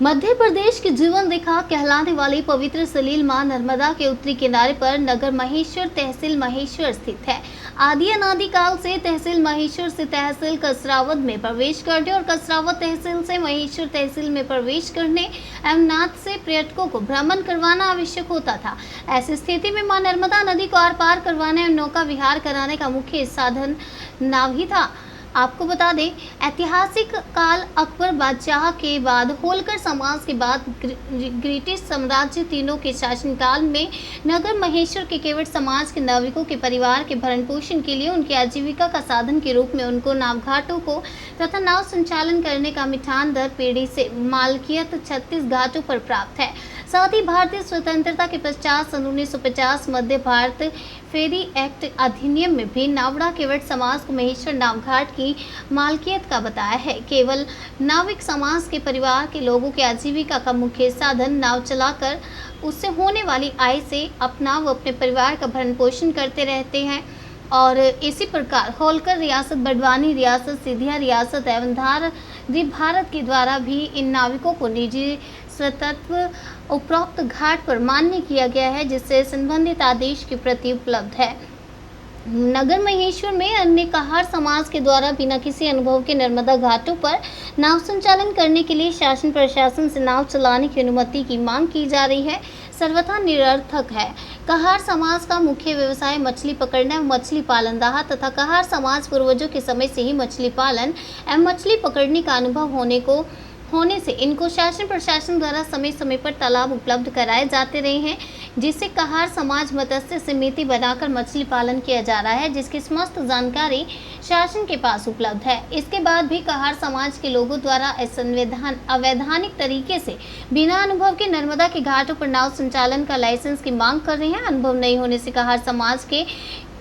मध्य प्रदेश की जीवन रेखा कहलाने वाली पवित्र सलील मां नर्मदा के उत्तरी किनारे पर नगर महेश्वर तहसील महेश्वर स्थित है। आदि अनादि काल से तहसील महेश्वर से तहसील कसरावद में प्रवेश करने और कसरावद तहसील से महेश्वर तहसील में प्रवेश करने एवं नाथ से पर्यटकों को भ्रमण करवाना आवश्यक होता था। ऐसी स्थिति में मां नर्मदा नदी को आर पार करवाने एवं नौका विहार कराने का मुख्य साधन नाव ही था। आपको बता दें, ऐतिहासिक काल अकबर बादशाह के बाद होलकर समाज के बाद ब्रिटिश साम्राज्य तीनों के शासनकाल में नगर महेश्वर के केवट समाज के नाविकों के परिवार के भरण पोषण के लिए उनकी आजीविका का साधन के रूप में उनको नावघाटों को तथा नाव संचालन करने का मिठान दर पीढ़ी से मालकियत 36 घाटों पर प्राप्त है। साथ ही भारतीय स्वतंत्रता के पश्चात सन 1950 मध्य भारत फेरी एक्ट अधिनियम में भी नावड़ा केवट समाज को महेश्वर नावघाट की मालकियत का बताया है। केवल नाविक समाज के परिवार के लोगों की आजीविका का मुख्य साधन नाव चलाकर उससे होने वाली आय से अपना व अपने परिवार का भरण पोषण करते रहते हैं। और इसी प्रकार होलकर रियासत, बड़वानी रियासत, सिंधिया रियासत एवं धार भारत के द्वारा भी इन नाविकों को निजी स्वत्व उपरोक्त घाट पर मान्य किया गया है, जिससे संबंधित आदेश की प्रति उपलब्ध है। नगर महेश्वर में अन्य कहार समाज के द्वारा बिना किसी अनुभव के नर्मदा घाटों पर नाव संचालन करने के लिए शासन प्रशासन से नाव चलाने की अनुमति की मांग की जा रही है, सर्वथा निरर्थक है। कहार समाज का मुख्य व्यवसाय मछली पकड़ना एवं मछली पालन रहा तथा कहार समाज पूर्वजों के समय से ही मछली पालन एवं मछली पकड़ने का अनुभव होने से इनको शासन प्रशासन द्वारा समय समय पर तालाब उपलब्ध कराए जाते रहे हैं, जिससे कहार समाज मत्स्य समिति बनाकर मछली पालन किया जा रहा है, जिसकी समस्त जानकारी शासन के पास उपलब्ध है। इसके बाद भी कहार समाज के लोगों द्वारा अवैधानिक तरीके से बिना अनुभव के नर्मदा के घाटों पर नाव संचालन का लाइसेंस की मांग कर रहे हैं। अनुभव नहीं होने से कहार समाज के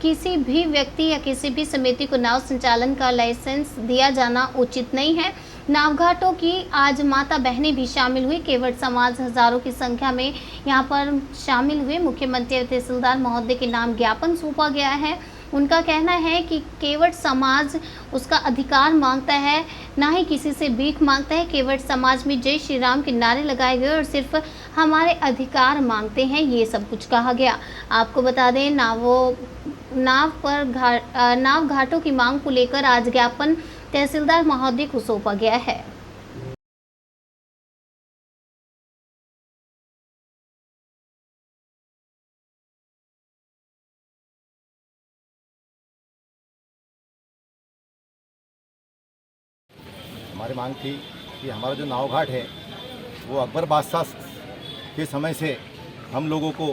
किसी भी व्यक्ति या किसी भी समिति को नाव संचालन का लाइसेंस दिया जाना उचित नहीं है। नावघाटों की आज माता बहनें भी शामिल हुई। केवट समाज हजारों की संख्या में यहां पर शामिल हुए। मुख्यमंत्री और तहसीलदार महोदय के नाम ज्ञापन सौंपा गया है। उनका कहना है कि केवट समाज उसका अधिकार मांगता है, ना ही किसी से भीख मांगता है। केवट समाज में जय श्री राम के नारे लगाए गए और सिर्फ हमारे अधिकार मांगते हैं, ये सब कुछ कहा गया। आपको बता दें, नाव घाटों की मांग को लेकर आज ज्ञापन तहसीलदार महोदय को सौंपा गया है। हमारी मांग थी कि हमारा जो नाव घाट है वो अकबर बादशाह के समय से हम लोगों को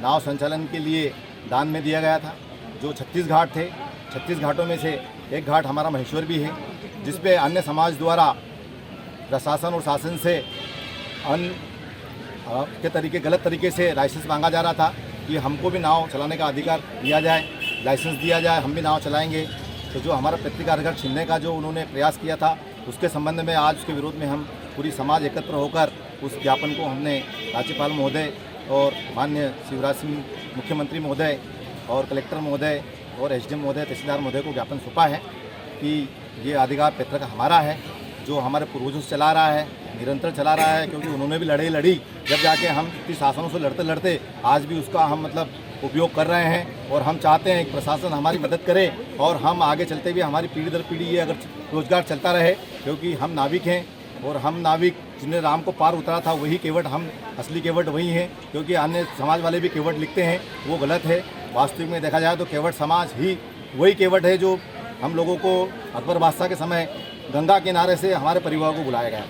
नाव संचालन के लिए दान में दिया गया था। जो 36 घाट थे, 36 घाटों में से एक घाट हमारा महेश्वर भी है, जिस पे अन्य समाज द्वारा प्रशासन और शासन से गलत तरीके से लाइसेंस मांगा जा रहा था कि हमको भी नाव चलाने का अधिकार दिया जाए, लाइसेंस दिया जाए, हम भी नाव चलाएंगे। तो जो हमारा पैतृक घर छीनने का जो उन्होंने प्रयास किया था, उसके संबंध में आज उसके विरोध में हम पूरी समाज एकत्र होकर उस ज्ञापन को हमने राज्यपाल महोदय और माननीय शिवराज सिंह मुख्यमंत्री महोदय और कलेक्टर महोदय और एसडीएम महोदय, तहसीलदार महोदय को ज्ञापन सौंपा है कि ये अधिकार पैतृक हमारा है, जो हमारे पूर्वजों से चला रहा है, निरंतर चला रहा है, क्योंकि उन्होंने भी लड़ाई लड़ी। जब जाके हम इतनी शासनों से लड़ते लड़ते आज भी उसका हम उपयोग कर रहे हैं। और हम चाहते हैं कि प्रशासन हमारी मदद करे और हम आगे चलते भी हमारी पीढ़ी दर पीढ़ी ये अगर रोजगार चलता रहे, क्योंकि हम नाविक हैं और हम नाविक जिन्हें राम को पार उतरा था वही केवट, हम असली केवट वही हैं। क्योंकि अन्य समाज वाले भी केवट लिखते हैं, वो गलत है। वास्तविक में देखा जाए तो केवट समाज ही वही केवट है जो हम लोगों को अकबर बादशाह के समय गंगा किनारे से हमारे परिवार को बुलाया गया।